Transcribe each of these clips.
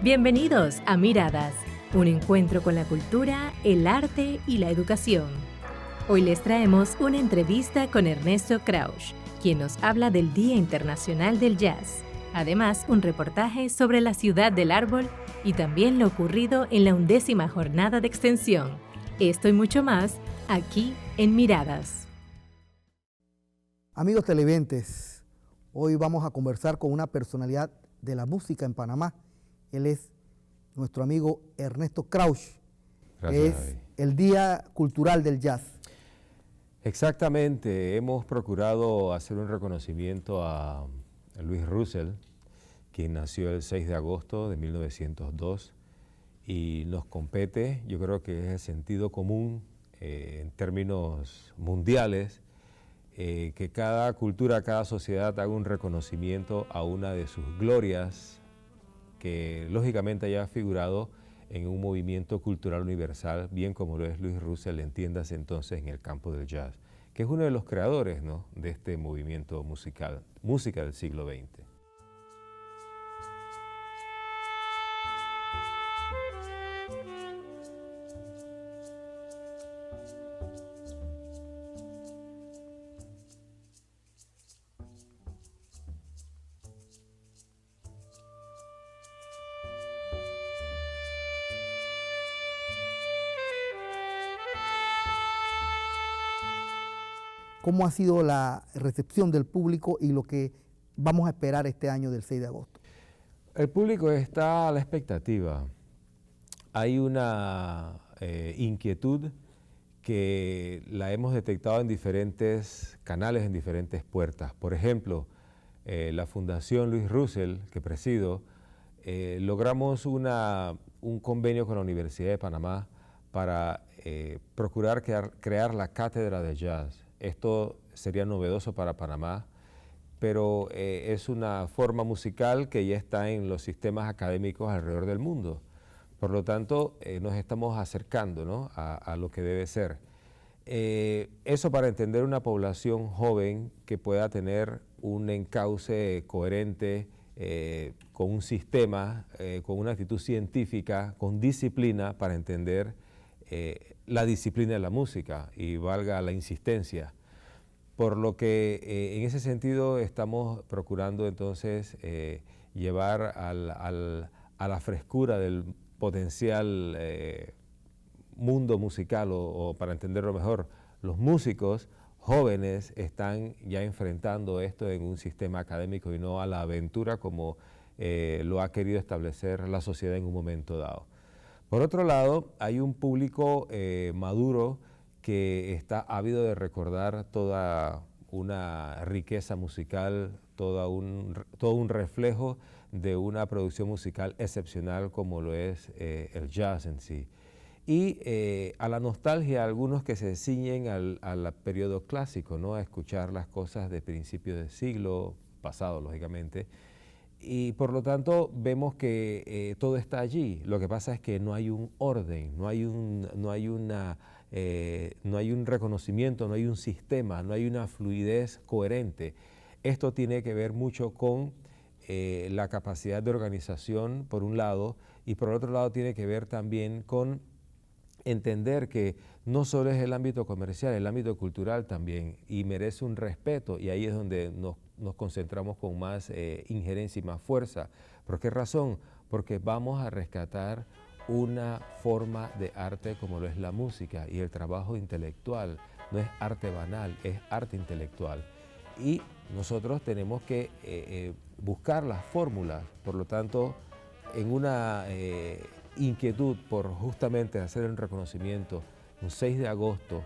Bienvenidos a Miradas, un encuentro con la cultura, el arte y la educación. Hoy les traemos una entrevista con Ernesto Krausch, quien nos habla del Día Internacional del Jazz. Además, un reportaje sobre la Ciudad del Árbol y también lo ocurrido en la 11ª jornada de extensión. Esto y mucho más, aquí en Miradas. Amigos televidentes, hoy vamos a conversar con una personalidad de la música en Panamá. Él es nuestro amigo Ernesto Krausch. Gracias, Es David. el Día Cultural del Jazz. Exactamente, hemos procurado hacer un reconocimiento a Louis Russell, quien nació el 6 de agosto de 1902, y nos compete, yo creo que es el sentido común en términos mundiales, que cada cultura, cada sociedad haga un reconocimiento a una de sus glorias, que lógicamente haya figurado en un movimiento cultural universal, bien como lo es Louis Russell, entiéndase entonces en el campo del jazz, que es uno de los creadores, ¿no?, de este movimiento musical, música del siglo XX. ¿Cómo ha sido la recepción del público y lo que vamos a esperar este año del 6 de agosto? El público está a la expectativa. Hay una inquietud que la hemos detectado en diferentes canales, en diferentes puertas. Por ejemplo, la Fundación Louis Russell, que presido, logramos un convenio con la Universidad de Panamá para procurar crear la cátedra de jazz. Esto sería novedoso para Panamá, pero es una forma musical que ya está en los sistemas académicos alrededor del mundo. Por lo tanto, nos estamos acercando, ¿no?, a lo que debe ser. Eso para entender una población joven que pueda tener un encauce coherente, con un sistema, con una actitud científica, con disciplina para entender la disciplina de la música, y valga la insistencia. Por lo que en ese sentido estamos procurando entonces llevar a la frescura del potencial mundo musical, o para entenderlo mejor, los músicos jóvenes están ya enfrentando esto en un sistema académico y no a la aventura como lo ha querido establecer la sociedad en un momento dado. Por otro lado, hay un público maduro que está ávido de recordar toda una riqueza musical, todo un reflejo de una producción musical excepcional como lo es el jazz en sí. Y a la nostalgia, algunos que se ciñen al periodo clásico, ¿no?, a escuchar las cosas de principios del siglo pasado, lógicamente. Y por lo tanto vemos que todo está allí. Lo que pasa es que no hay un orden, no hay un reconocimiento, no hay un sistema, no hay una fluidez coherente. Esto tiene que ver mucho con la capacidad de organización, por un lado, y por otro lado tiene que ver también con entender que no solo es el ámbito comercial, el ámbito cultural también, y merece un respeto, y ahí es donde nos concentramos con más injerencia y más fuerza. ¿Por qué razón? Porque vamos a rescatar una forma de arte como lo es la música, y el trabajo intelectual no es arte banal, es arte intelectual. Y nosotros tenemos que buscar las fórmulas. Por lo tanto, en una inquietud por justamente hacer el reconocimiento un 6 de agosto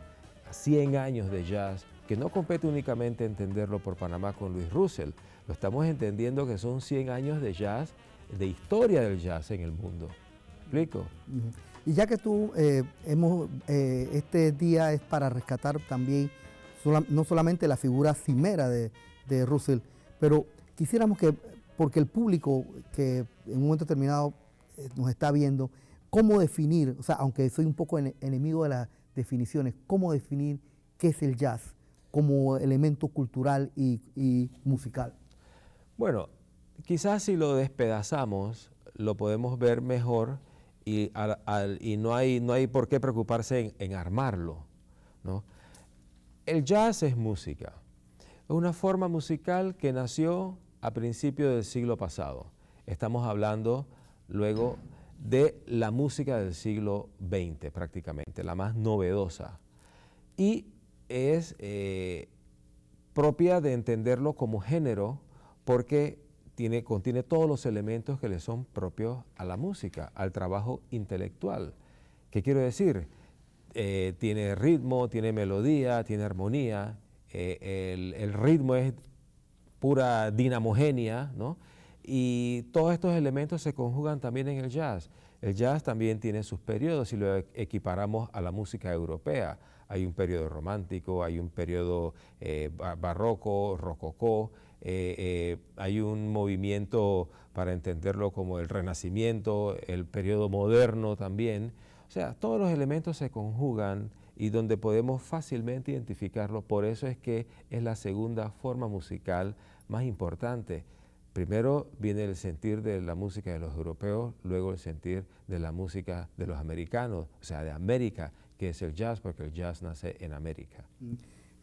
a 100 años de jazz, que no compete únicamente entenderlo por Panamá con Louis Russell, lo estamos entendiendo que son 100 años de jazz, de historia del jazz en el mundo. ¿Me explico? Y ya que este día es para rescatar también no solamente la figura cimera de Russell, pero quisiéramos que, porque el público que en un momento determinado nos está viendo, cómo definir, o sea, aunque soy un poco enemigo de las definiciones, cómo definir qué es el jazz como elemento cultural y musical. Bueno, quizás si lo despedazamos, lo podemos ver mejor y, y no hay por qué preocuparse en armarlo, ¿no? El jazz es música. Es una forma musical que nació a principios del siglo pasado. Estamos hablando luego de la música del siglo XX prácticamente, la más novedosa. Y es propia de entenderlo como género porque contiene todos los elementos que le son propios a la música, al trabajo intelectual. ¿Qué quiero decir? Tiene ritmo, tiene melodía, tiene armonía. El ritmo es pura dinamogenia, ¿no? Y todos estos elementos se conjugan también en el jazz. El jazz también tiene sus periodos si lo equiparamos a la música europea. Hay un periodo romántico, hay un periodo barroco, rococó, hay un movimiento, para entenderlo como el Renacimiento, el periodo moderno también. O sea, todos los elementos se conjugan y donde podemos fácilmente identificarlo. Por eso es que es la segunda forma musical más importante. Primero viene el sentir de la música de los europeos, luego el sentir de la música de los americanos, o sea, de América, que es el jazz, porque el jazz nace en América.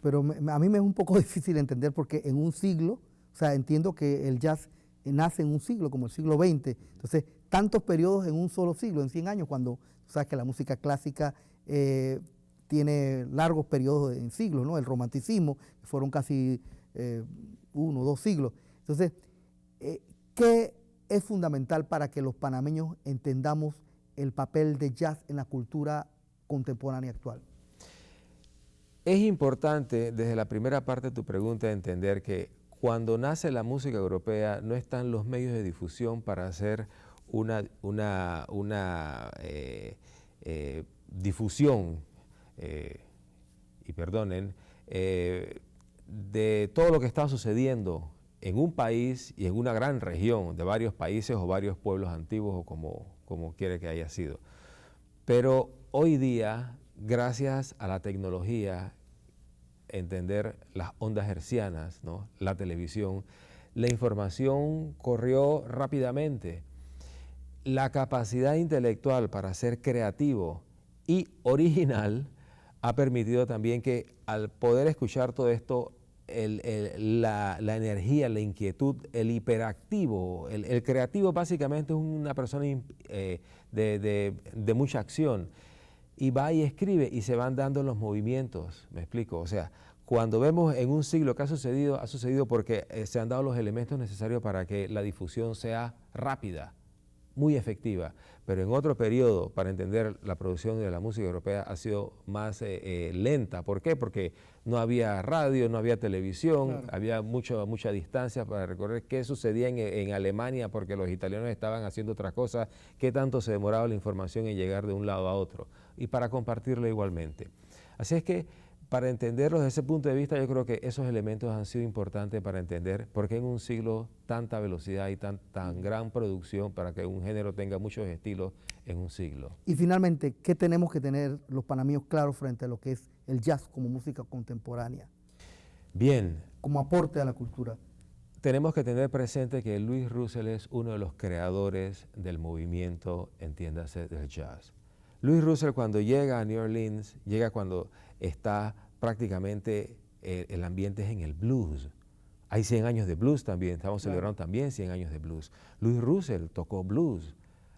Pero a mí me es un poco difícil entender porque en un siglo, o sea, entiendo que el jazz nace en un siglo, como el siglo XX, entonces tantos periodos en un solo siglo, en 100 años, cuando tú sabes que la música clásica tiene largos periodos en siglos, ¿no? El romanticismo, fueron casi 1 o 2 siglos. Entonces, ¿qué es fundamental para que los panameños entendamos el papel de jazz en la cultura contemporánea actual? Es importante, desde la primera parte de tu pregunta, entender que cuando nace la música europea no están los medios de difusión para hacer una difusión, y perdonen, de todo lo que está sucediendo en un país y en una gran región de varios países o varios pueblos antiguos o como quiere que haya sido. Pero hoy día, gracias a la tecnología, entender las ondas hertzianas, ¿no? La televisión, la información corrió rápidamente. La capacidad intelectual para ser creativo y original ha permitido también que al poder escuchar todo esto, la energía, la inquietud, el hiperactivo, el creativo básicamente es una persona de mucha acción y va y escribe y se van dando los movimientos, ¿me explico? O sea, cuando vemos en un siglo que ha sucedido porque se han dado los elementos necesarios para que la difusión sea rápida, muy efectiva, pero en otro periodo, para entender la producción de la música europea, ha sido más lenta. ¿Por qué? Porque no había radio, no había televisión, claro. Había mucha distancia para recorrer qué sucedía en Alemania, porque los italianos estaban haciendo otras cosas, qué tanto se demoraba la información en llegar de un lado a otro, y para compartirla igualmente. Así es que, para entenderlo desde ese punto de vista, yo creo que esos elementos han sido importantes para entender por qué en un siglo tanta velocidad y tan gran producción para que un género tenga muchos estilos en un siglo. Y finalmente, ¿qué tenemos que tener los panameños claros frente a lo que es el jazz como música contemporánea? Bien. Como aporte a la cultura. Tenemos que tener presente que Louis Russell es uno de los creadores del movimiento, entiéndase, del jazz. Louis Russell, cuando llega a New Orleans, llega cuando está prácticamente el ambiente es en el blues. Hay 100 años de blues también, estamos celebrando también 100 años de blues. Louis Russell tocó blues,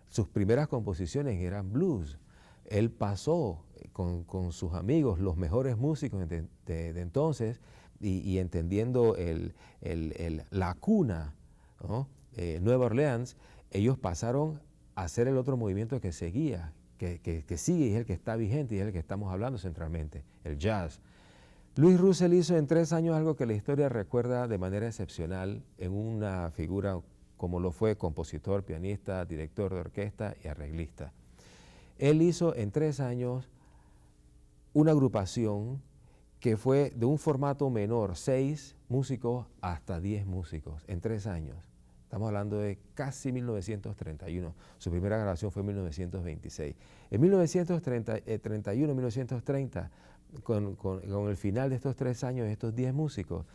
sus primeras composiciones eran blues. Él pasó con sus amigos, los mejores músicos de entonces, y entendiendo la cuna, ¿no? Nueva Orleans, ellos pasaron a hacer el otro movimiento que seguía, que sigue y es el que está vigente y es el que estamos hablando centralmente, el jazz. Louis Russell hizo en 3 años algo que la historia recuerda de manera excepcional en una figura como lo fue compositor, pianista, director de orquesta y arreglista. Él hizo en 3 años una agrupación que fue de un formato menor, 6 músicos hasta 10 músicos en 3 años. Estamos hablando de casi 1931. Su primera grabación fue en 1926. En 1931, 1930, con el final de estos 3 años, de estos 10 músicos,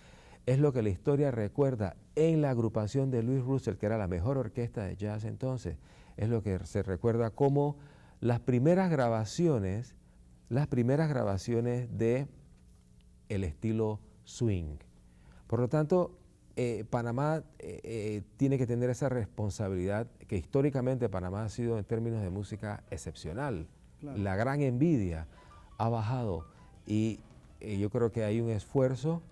es lo que la historia recuerda en la agrupación de Louis Russell, que era la mejor orquesta de jazz entonces. Es lo que se recuerda como las primeras grabaciones de el estilo swing. Por lo tanto, Panamá tiene que tener esa responsabilidad que históricamente Panamá ha sido en términos de música excepcional. Claro. La gran envidia ha bajado y yo creo que hay un esfuerzo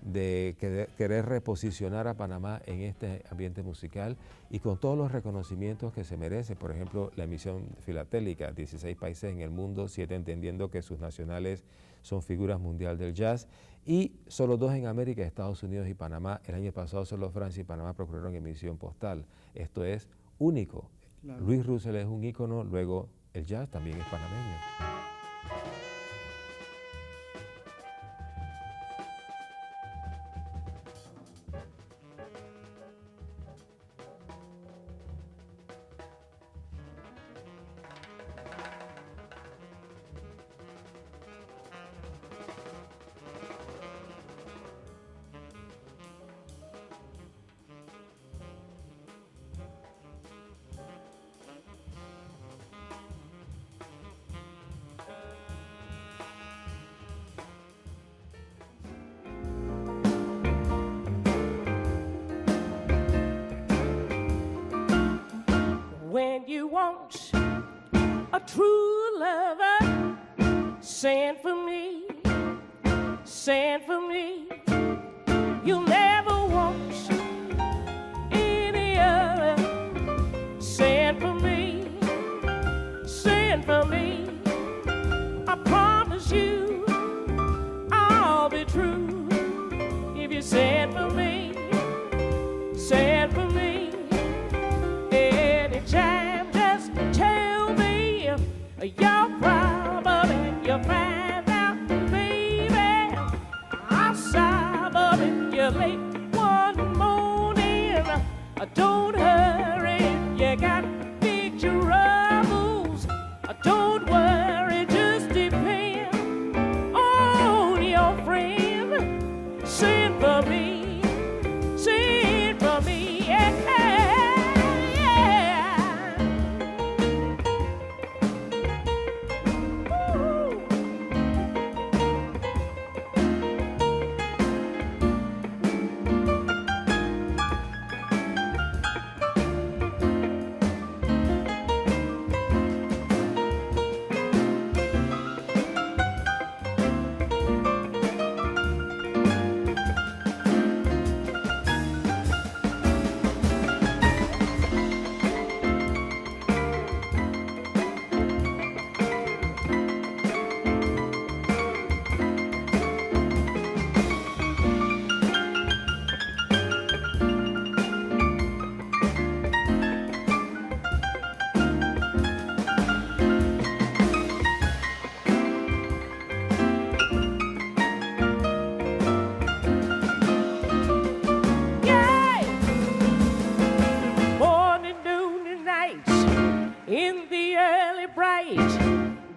de querer reposicionar a Panamá en este ambiente musical y con todos los reconocimientos que se merece. Por ejemplo, la emisión filatélica, 16 países en el mundo, 7 entendiendo que sus nacionales son figuras mundial del jazz, y solo 2 en América, Estados Unidos y Panamá. El año pasado solo Francia y Panamá procuraron emisión postal. Esto es único. Claro. Louis Russell es un ícono, luego el jazz también es panameño. When you want a true lover, send for me, send for me. You'll never want any other. Send for me, send for me. I promise you I'll be true if you send for me, send for me. Anytime, just tell me your problem and you'll find out, baby. I'll solve up if you're late one morning. Don't hurry, you got big troubles. Don't worry, just depend on your friend. Send for me, send for me, yeah.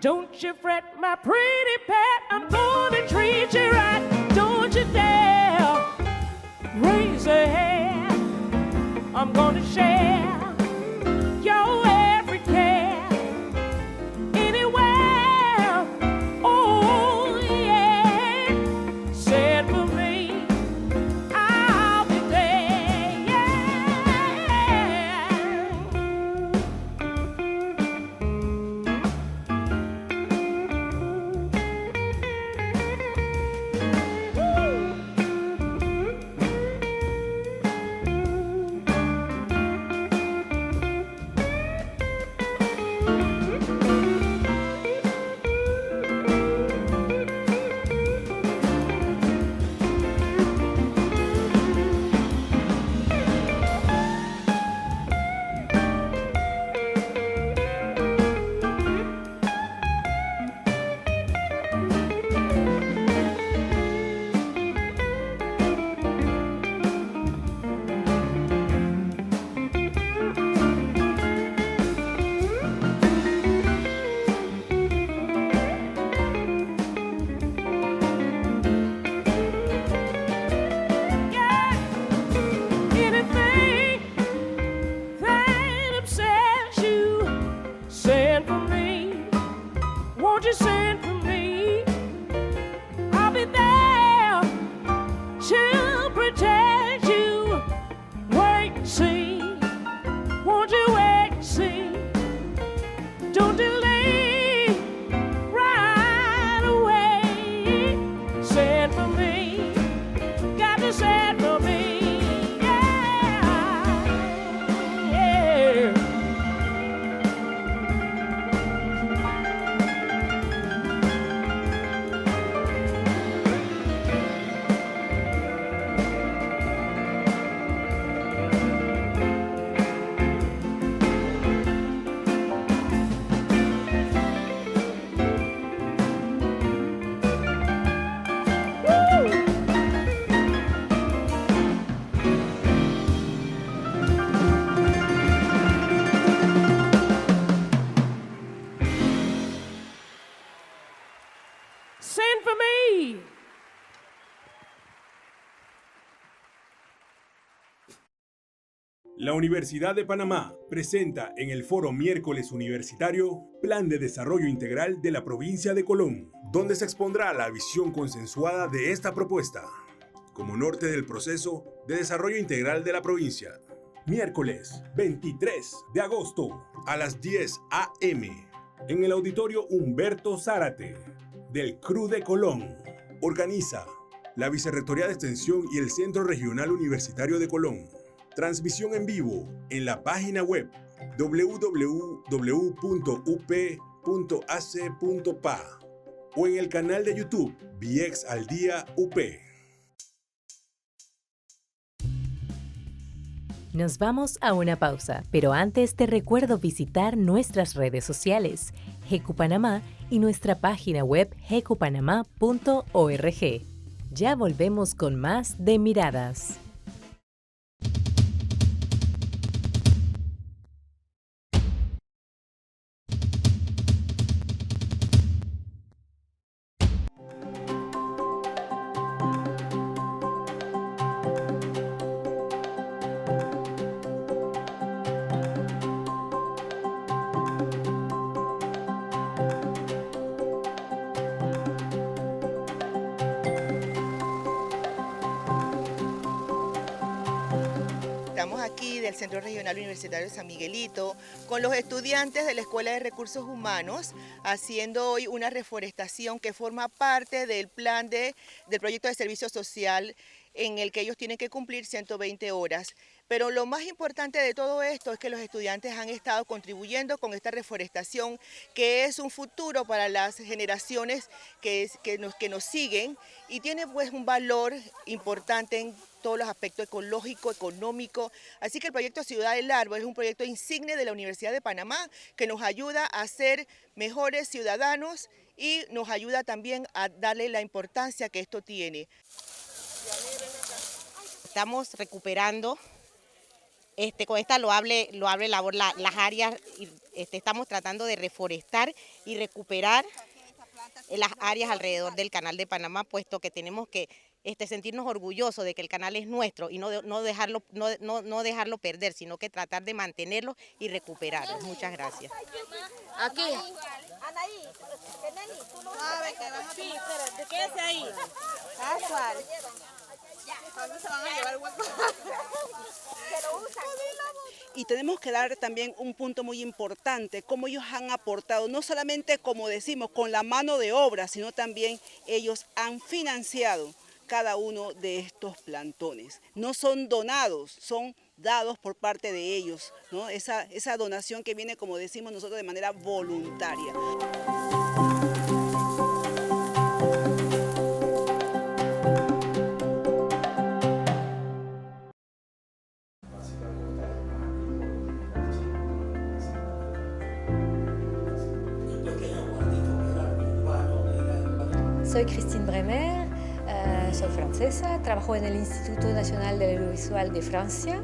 Don't you fret, my pretty pet, I'm gonna treat you right. Don't you dare raise a hand. I'm gonna share your every care. Anywhere, oh yeah. Send for me, I'll be there, yeah. La Universidad de Panamá presenta en el Foro Miércoles Universitario Plan de Desarrollo Integral de la Provincia de Colón, donde se expondrá la visión consensuada de esta propuesta, como norte del proceso de desarrollo integral de la provincia. Miércoles 23 de agosto a las 10 a.m. en el Auditorio Humberto Zárate del CRU de Colón. Organiza la Vicerrectoría de Extensión y el Centro Regional Universitario de Colón. Transmisión en vivo en la página web www.up.ac.pa o en el canal de YouTube VIEX al Día UP. Nos vamos a una pausa, pero antes te recuerdo visitar nuestras redes sociales, GECU Panamá y nuestra página web gecupanamá.org. Ya volvemos con más de Miradas. Estamos aquí del Centro Regional Universitario San Miguelito con los estudiantes de la Escuela de Recursos Humanos haciendo hoy una reforestación que forma parte del plan del proyecto de servicio social en el que ellos tienen que cumplir 120 horas. Pero lo más importante de todo esto es que los estudiantes han estado contribuyendo con esta reforestación, que es un futuro para las generaciones que nos siguen y tiene pues un valor importante en todos los aspectos ecológico, económico. Así que el proyecto Ciudad del Árbol es un proyecto insigne de la Universidad de Panamá que nos ayuda a ser mejores ciudadanos y nos ayuda también a darle la importancia que esto tiene. Estamos recuperando con esta loable labor las áreas, y estamos tratando de reforestar y recuperar las áreas alrededor del Canal de Panamá, puesto que tenemos que sentirnos orgullosos de que el canal es nuestro y no dejarlo perder, sino que tratar de mantenerlo y recuperarlo. Muchas gracias. Aquí. Anaí, tú no sabes que van a quédese ahí. Casual. Se van a llevar hueco. Y tenemos que dar también un punto muy importante, cómo ellos han aportado, no solamente como decimos, con la mano de obra, sino también ellos han financiado cada uno de estos plantones. No son donados, son dados por parte de ellos, ¿no? Esa donación que viene, como decimos nosotros, de manera voluntaria. Soy Christine Bremer, soy francesa, trabajo en el Instituto Nacional del Audiovisual de Francia,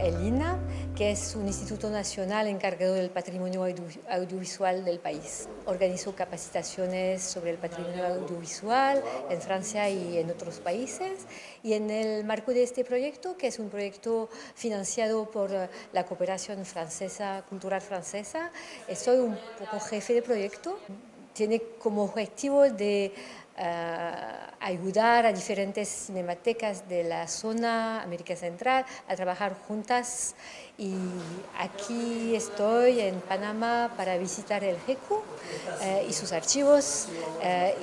el INA, que es un instituto nacional encargado del patrimonio audiovisual del país. Organizo capacitaciones sobre el patrimonio audiovisual en Francia y en otros países. Y en el marco de este proyecto, que es un proyecto financiado por la cooperación francesa, cultural francesa, soy un poco jefe de proyecto. Tiene como objetivo de ayudar a diferentes cinematecas de la zona América Central a trabajar juntas, y aquí estoy en Panamá para visitar el GECU y sus archivos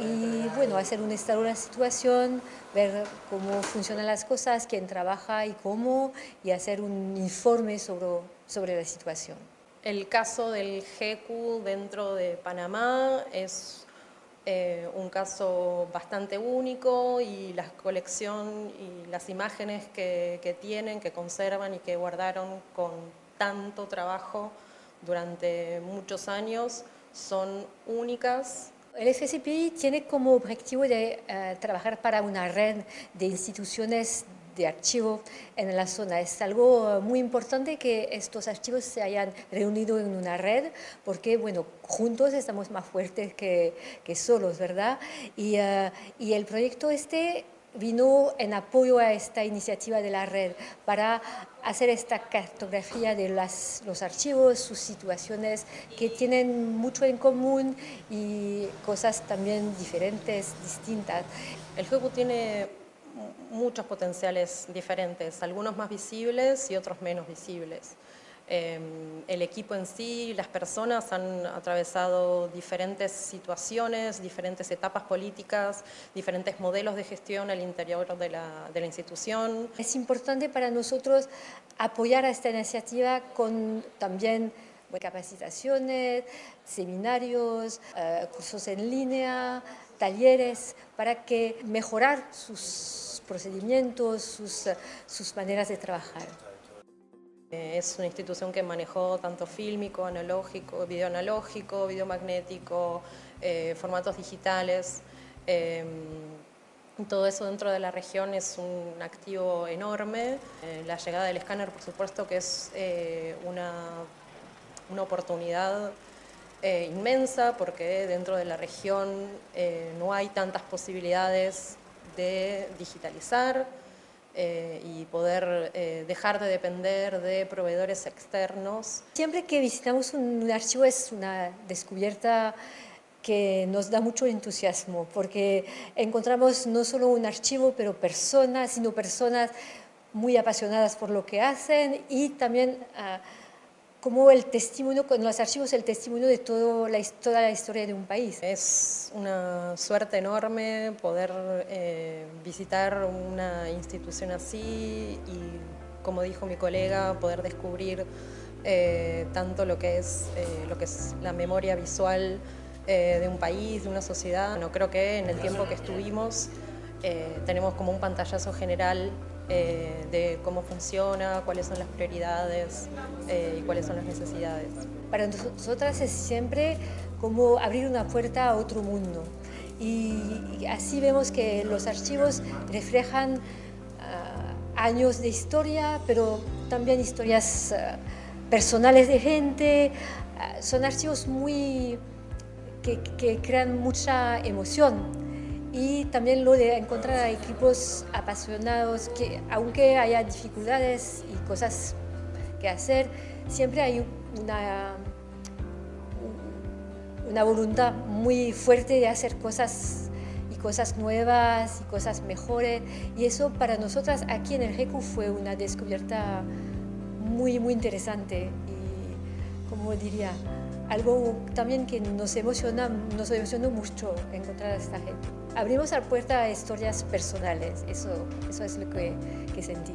y bueno, hacer un estado de la situación, ver cómo funcionan las cosas, quién trabaja y cómo, y hacer un informe sobre la situación. El caso del GECU dentro de Panamá es un caso bastante único, y la colección y las imágenes que tienen, que conservan y que guardaron con tanto trabajo durante muchos años son únicas. El FCPI tiene como objetivo de trabajar para una red de instituciones de archivo en la zona. Es algo muy importante que estos archivos se hayan reunido en una red, porque bueno, juntos estamos más fuertes que solos, ¿verdad? Y el proyecto vino en apoyo a esta iniciativa de la red para hacer esta cartografía de los archivos, sus situaciones que tienen mucho en común y cosas también diferentes, distintas. El GECU tiene muchos potenciales diferentes, algunos más visibles y otros menos visibles. El equipo en sí, las personas han atravesado diferentes situaciones, diferentes etapas políticas, diferentes modelos de gestión al interior de la institución. Es importante para nosotros apoyar a esta iniciativa con también capacitaciones, seminarios, cursos en línea, talleres, para que mejorar sus procedimientos, sus maneras de trabajar. Es una institución que manejó tanto fílmico, analógico, video magnético, formatos digitales. Todo eso dentro de la región es un activo enorme. La llegada del escáner, por supuesto, que es una oportunidad inmensa, porque dentro de la región no hay tantas posibilidades de digitalizar y poder dejar de depender de proveedores externos. Siempre que visitamos un archivo es una descubierta que nos da mucho entusiasmo, porque encontramos no solo un archivo, pero personas, sino personas muy apasionadas por lo que hacen, y también como el testimonio, con los archivos, el testimonio de toda la historia de un país. Es una suerte enorme poder visitar una institución así y, como dijo mi colega, poder descubrir tanto lo que es la memoria visual de un país, de una sociedad. Bueno, creo que en el tiempo que estuvimos tenemos como un pantallazo general de cómo funciona, cuáles son las prioridades y cuáles son las necesidades. Para nosotras es siempre como abrir una puerta a otro mundo, y así vemos que los archivos reflejan años de historia, pero también historias personales de gente. Son archivos que crean mucha emoción. Y también lo de encontrar a equipos apasionados, que aunque haya dificultades y cosas que hacer, siempre hay una voluntad muy fuerte de hacer cosas nuevas y cosas mejores. Y eso para nosotras aquí en el GECU fue una descubierta muy, muy interesante y, como diría, algo también que nos emocionó mucho encontrar a esta gente. Abrimos la puerta a historias personales, eso es lo que sentí.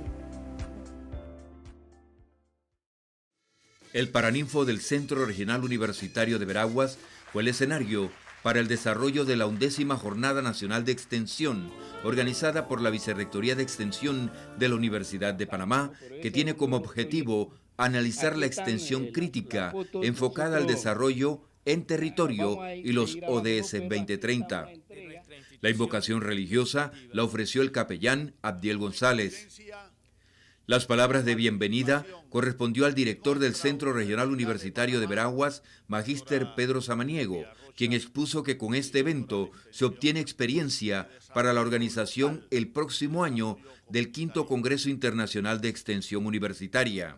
El Paraninfo del Centro Regional Universitario de Veraguas fue el escenario para el desarrollo de la 11ª Jornada Nacional de Extensión, organizada por la Vicerrectoría de Extensión de la Universidad de Panamá, que tiene como objetivo analizar la extensión crítica enfocada al desarrollo en territorio y los ODS 2030. La invocación religiosa la ofreció el capellán Abdiel González. Las palabras de bienvenida correspondió al director del Centro Regional Universitario de Veraguas, Magíster Pedro Samaniego, quien expuso que con este evento se obtiene experiencia para la organización el próximo año del 5º Congreso Internacional de Extensión Universitaria.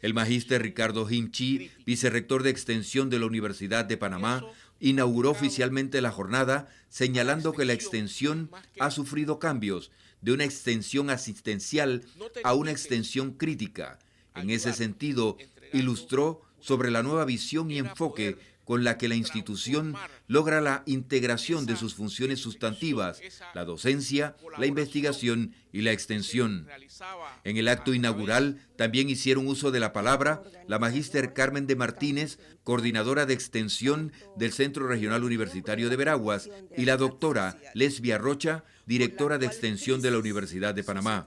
El magíster Ricardo Hinchi, vicerrector de Extensión de la Universidad de Panamá, inauguró oficialmente la jornada, señalando que la extensión ha sufrido cambios de una extensión asistencial a una extensión crítica. En ese sentido, ilustró sobre la nueva visión y enfoque con la que la institución logra la integración de sus funciones sustantivas, la docencia, la investigación y la extensión. En el acto inaugural también hicieron uso de la palabra la magíster Carmen de Martínez, coordinadora de extensión del Centro Regional Universitario de Veraguas, y la doctora Lesbia Rocha, directora de extensión de la Universidad de Panamá.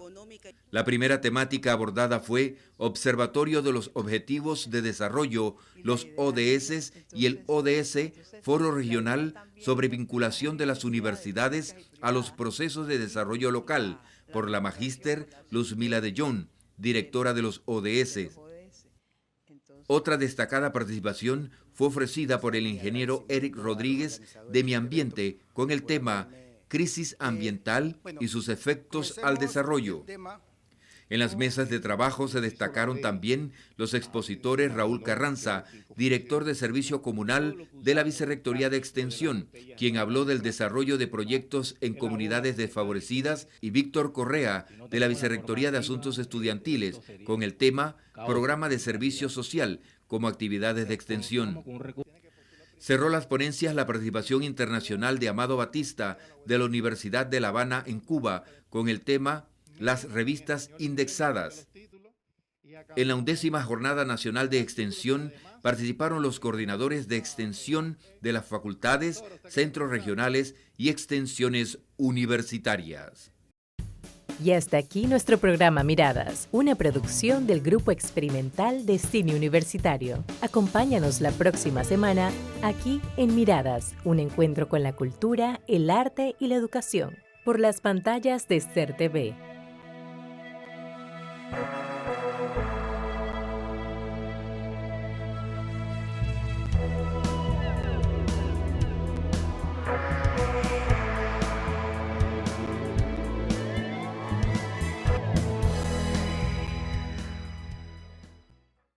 La primera temática abordada fue Observatorio de los Objetivos de Desarrollo, los ODS y el ODS, Foro Regional sobre Vinculación de las Universidades a los Procesos de Desarrollo Local, por la magíster Luzmila de Jong, directora de los ODS. Otra destacada participación fue ofrecida por el ingeniero Eric Rodríguez de Mi Ambiente con el tema crisis ambiental y sus efectos al desarrollo. En las mesas de trabajo se destacaron también los expositores Raúl Carranza, director de Servicio Comunal de la Vicerrectoría de Extensión, quien habló del desarrollo de proyectos en comunidades desfavorecidas, y Víctor Correa, de la Vicerrectoría de Asuntos Estudiantiles, con el tema Programa de Servicio Social como actividades de extensión. Cerró las ponencias la participación internacional de Amado Batista, de la Universidad de La Habana en Cuba, con el tema Las revistas indexadas. En la 11ª Jornada Nacional de Extensión participaron los coordinadores de extensión de las facultades, centros regionales y extensiones universitarias. Y hasta aquí nuestro programa Miradas, una producción del Grupo Experimental de Cine Universitario. Acompáñanos la próxima semana aquí en Miradas, un encuentro con la cultura, el arte y la educación, por las pantallas de SER TV.